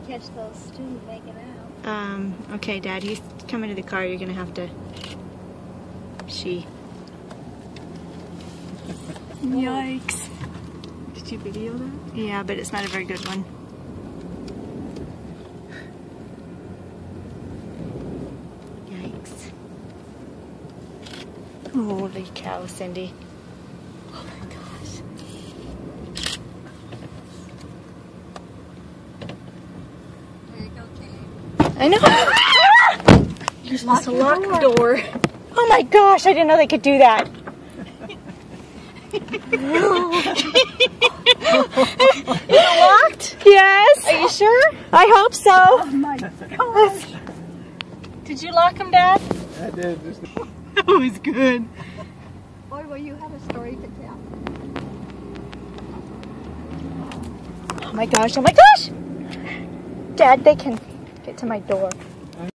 Catch those students making out. Okay, Dad, you come into the car. You're gonna have to. Yikes! Did you video that? Yeah, but it's not a very good one. Yikes! Holy cow, Cindy! Oh my gosh! There you go, Kate. I know. You're supposed to lock the door. Oh my gosh! I didn't know they could do that. Is it locked? Yes. Are you sure? I hope so. Oh my gosh. Did you lock them, Dad? I did. That was good. Boy, will you have a story to tell. Oh my gosh, oh my gosh! Dad, they can get to my door.